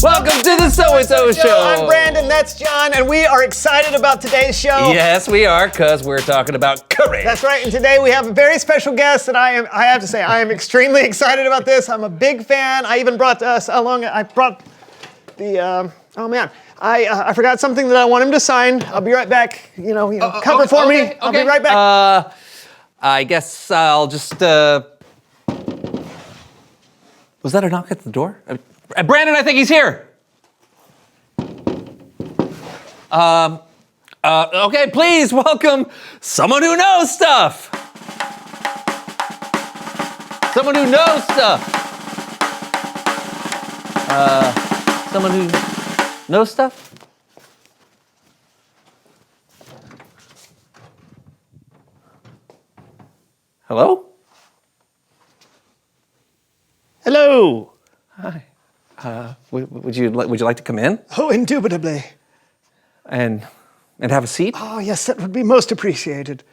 Welcome to the So-and-So Show. I'm Brandon, that's John, and we are excited about today's show. Yes, we are, because we're talking about courage. That's right, and today we have a very special guest, and I have to say, I am extremely excited about this. I'm a big fan. I even brought I brought the, oh man. I forgot something that I want him to sign. I'll be right back. Cover for me. I'll be right back. I guess I'll just, Was that a knock at the door? Brandon, I think he's here. Okay, please welcome someone who knows stuff. Someone who knows stuff. Someone who knows stuff? Hello? Hello. Hi. Would you like to come in Oh, indubitably. and have a seat? Oh, yes, that would be most appreciated.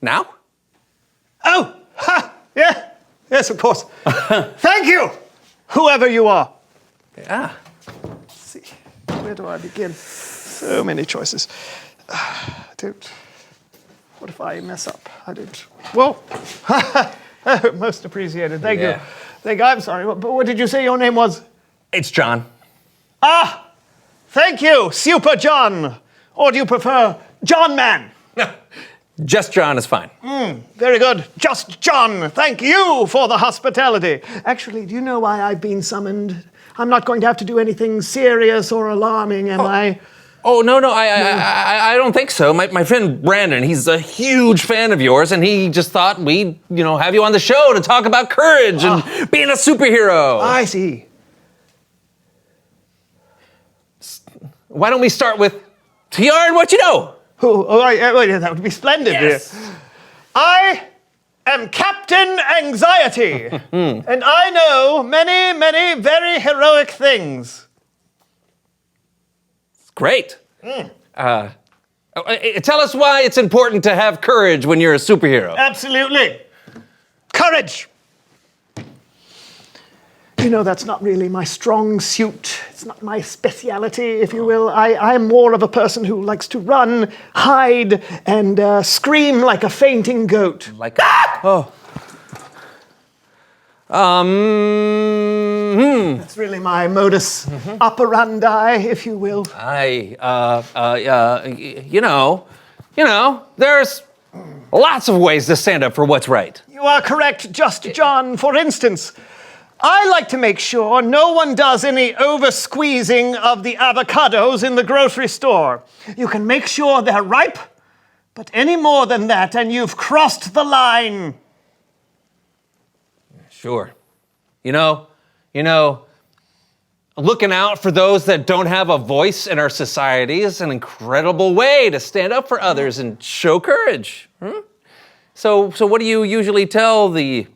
Now? Oh, ha, yeah. Yes, of course. Thank you, whoever you are. Yeah. Let's see, where do I begin? So many choices. What if I mess up? I don't. Whoa. Most appreciated. Thank you. Thank you. I'm sorry, but what did you say your name was? It's John. Ah, thank you, Super John. Or do you prefer John Man? Just John is fine. Very good. Just John. Thank you for the hospitality. Actually, do you know why I've been summoned? I'm not going to have to do anything serious or alarming, am I? Oh, no, I don't think so. My friend Brandon, he's a huge fan of yours, and he just thought we'd, have you on the show to talk about courage and being a superhero. I see. Why don't we start with TR and what you know? That would be splendid. Yes. I am Captain Anxiety, and I know many, many very heroic things. Great. Tell us why it's important to have courage when you're a superhero. Absolutely. Courage. That's not really my strong suit. It's not my speciality, if you will. I'm more of a person who likes to run, hide, and scream like a fainting goat. Like, That's really my modus operandi, if you will. There's lots of ways to stand up for what's right. You are correct, Just John. For instance, I like to make sure no one does any over-squeezing of the avocados in the grocery store. You can make sure they're ripe, but any more than that and you've crossed the line. Sure. Looking out for those that don't have a voice in our society is an incredible way to stand up for others and show courage. So what do you usually tell the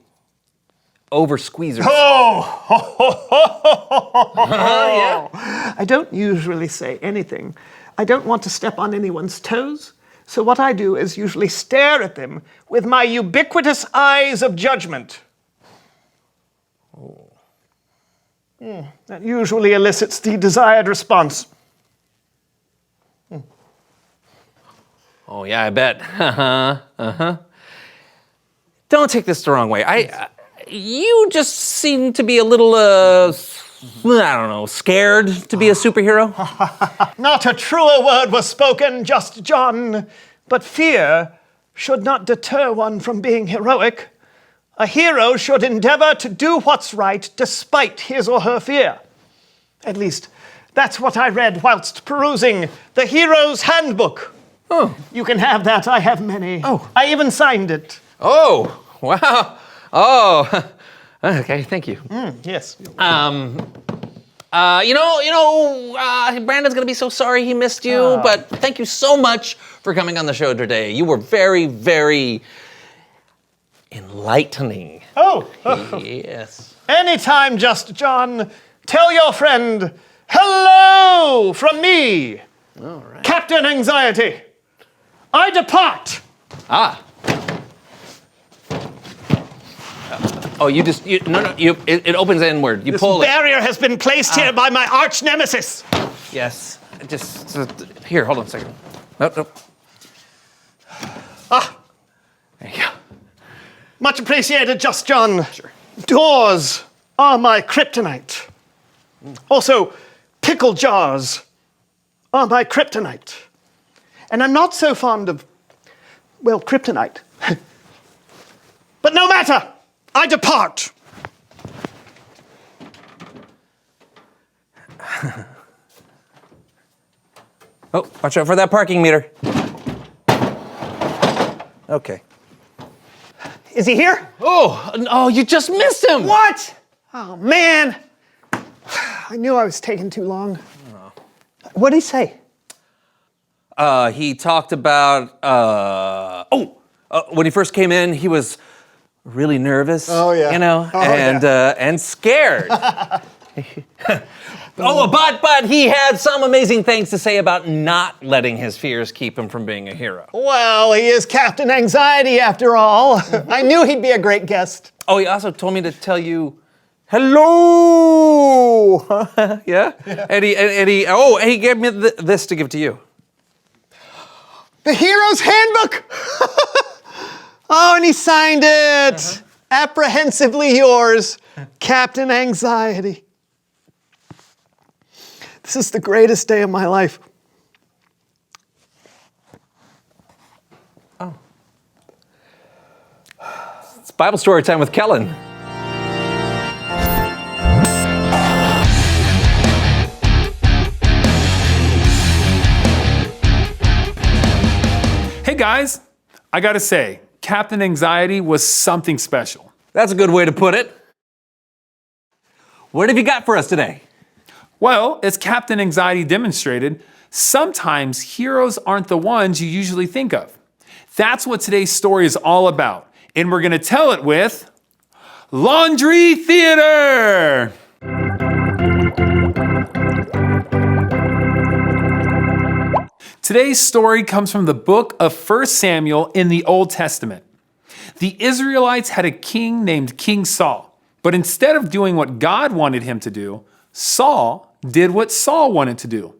over-squeezers? Yeah. I don't usually say anything. I don't want to step on anyone's toes. So what I do is usually stare at them with my ubiquitous eyes of judgment. That usually elicits the desired response. Oh, yeah, I bet. Don't take this the wrong way. You just seem to be a little, scared to be a superhero. Not a truer word was spoken, Just John. But fear should not deter one from being heroic. A hero should endeavor to do what's right despite his or her fear. At least, that's what I read whilst perusing the Hero's Handbook. Oh. You can have that. I have many. Oh. I even signed it. Oh, wow. Oh, okay, thank you. Yes. Brandon's gonna be so sorry he missed you, but thank you so much for coming on the show today. You were very, very enlightening. Oh. Yes. Anytime, Just John. Tell your friend, hello from me, All right. Captain Anxiety. I depart. Ah. Oh, it opens inward. You This pull it. barrier has been placed here by my arch nemesis. Yes. Here, hold on a second. Nope. Ah, There you go. much appreciated, Just John. Sure. Doors are my kryptonite. Also, pickle jars are my kryptonite. And I'm not so fond of, well, kryptonite. But no matter, I depart. Oh, watch out for that parking meter. Okay. Is he here? Oh, you just missed him. What? Oh, man. I knew I was taking too long. What did he say? He talked about, when he first came in, he was really nervous. Oh, yeah. You know, Oh, and scared. But he had some amazing things to say about not letting his fears keep him from being a hero. Well, he is Captain Anxiety after all. I knew he'd be a great guest. Oh, he also told me to tell you, hello. Yeah? And he gave me this to give to you. The Hero's Handbook! Oh, and he signed it. Apprehensively yours, Captain Anxiety. This is the greatest day of my life. It's Bible story time with Kellen. Hey guys, I gotta say, Captain Anxiety was something special. That's a good way to put it. What have you got for us today? Well, as Captain Anxiety demonstrated, sometimes heroes aren't the ones you usually think of. That's what today's story is all about, and we're gonna tell it with Laundry Theater! Today's story comes from the book of 1 Samuel in the Old Testament. The Israelites had a king named King Saul, but instead of doing what God wanted him to do, Saul did what Saul wanted to do.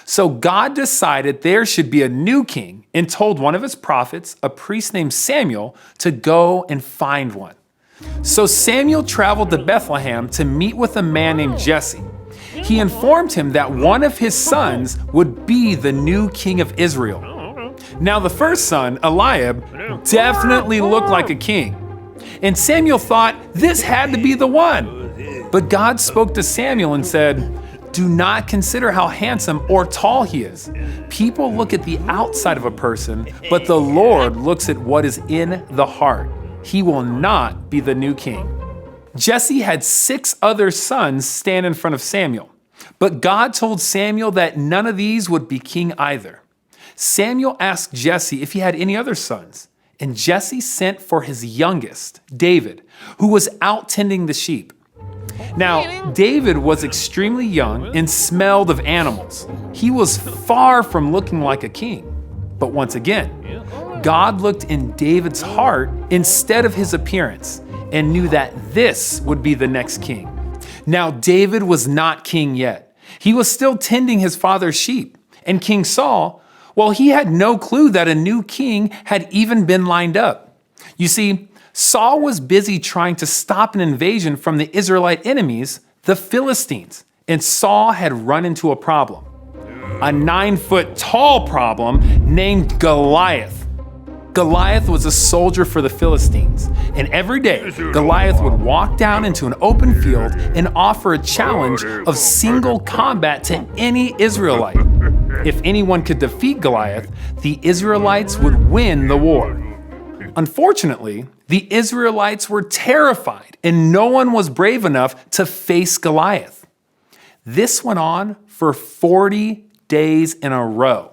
So God decided there should be a new king and told one of his prophets, a priest named Samuel, to go and find one. So Samuel traveled to Bethlehem to meet with a man named Jesse. He informed him that one of his sons would be the new king of Israel. Now the first son, Eliab, definitely looked like a king. And Samuel thought this had to be the one. But God spoke to Samuel and said, "Do not consider how handsome or tall he is. People look at the outside of a person, but the Lord looks at what is in the heart. He will not be the new king." Jesse had 6 other sons stand in front of Samuel, but God told Samuel that none of these would be king either. Samuel asked Jesse if he had any other sons, and Jesse sent for his youngest, David, who was out tending the sheep. Now, David was extremely young and smelled of animals. He was far from looking like a king. But once again, God looked in David's heart instead of his appearance and knew that this would be the next king. Now, David was not king yet. He was still tending his father's sheep. And King Saul, well, he had no clue that a new king had even been lined up. You see, Saul was busy trying to stop an invasion from the Israelite enemies, the Philistines, and Saul had run into a problem. A 9-foot tall problem named Goliath. Goliath was a soldier for the Philistines, and every day Goliath would walk down into an open field and offer a challenge of single combat to any Israelite. If anyone could defeat Goliath, the Israelites would win the war. Unfortunately, the Israelites were terrified, and no one was brave enough to face Goliath. This went on for 40 days in a row.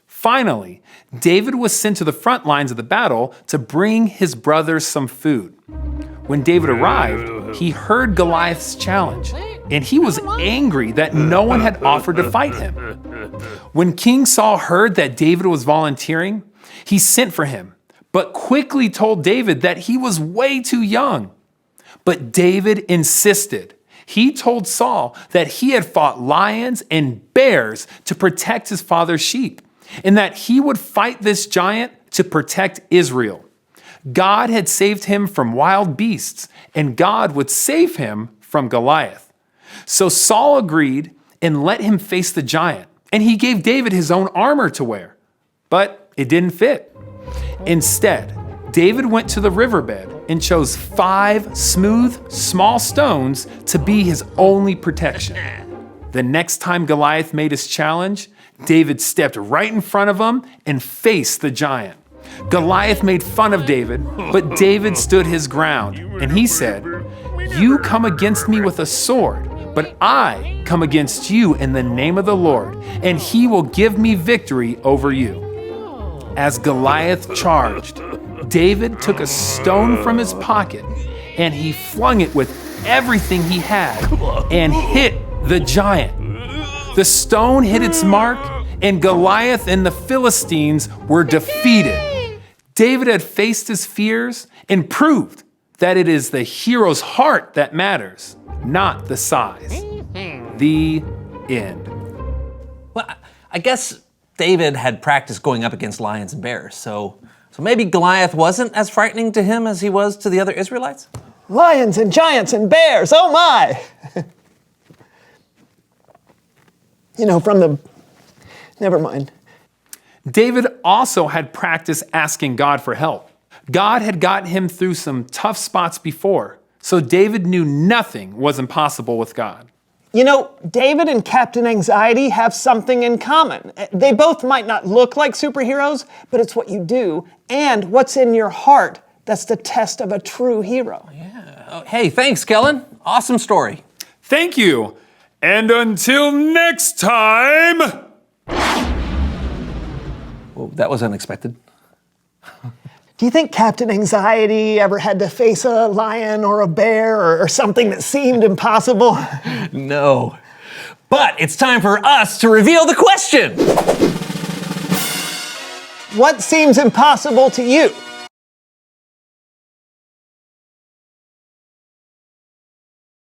Finally, David was sent to the front lines of the battle to bring his brothers some food. When David arrived, he heard Goliath's challenge, and he was angry that no one had offered to fight him. When King Saul heard that David was volunteering, he sent for him, but quickly told David that he was way too young. But David insisted. He told Saul that he had fought lions and bears to protect his father's sheep, and that he would fight this giant to protect Israel. God had saved him from wild beasts, and God would save him from Goliath. So Saul agreed and let him face the giant, and he gave David his own armor to wear. But it didn't fit. Instead, David went to the riverbed and chose 5 smooth, small stones to be his only protection. The next time Goliath made his challenge, David stepped right in front of him and faced the giant. Goliath made fun of David, but David stood his ground, and he said, "You come against me with a sword, but I come against you in the name of the Lord, and he will give me victory over you." As Goliath charged, David took a stone from his pocket, and he flung it with everything he had and hit the giant. The stone hit its mark, and Goliath and the Philistines were defeated. David had faced his fears and proved that it is the hero's heart that matters, not the size. The end. Well, I guess David had practiced going up against lions and bears, so maybe Goliath wasn't as frightening to him as he was to the other Israelites? Lions and giants and bears, oh my! Never mind. David also had practiced asking God for help. God had gotten him through some tough spots before, so David knew nothing was impossible with God. David and Captain Anxiety have something in common. They both might not look like superheroes, but it's what you do and what's in your heart that's the test of a true hero. Yeah. Oh, hey, thanks, Kellen. Awesome story. Thank you. And until next time. Well, that was unexpected. Do you think Captain Anxiety ever had to face a lion or a bear or something that seemed impossible? No. But it's time for us to reveal the question. What seems impossible to you?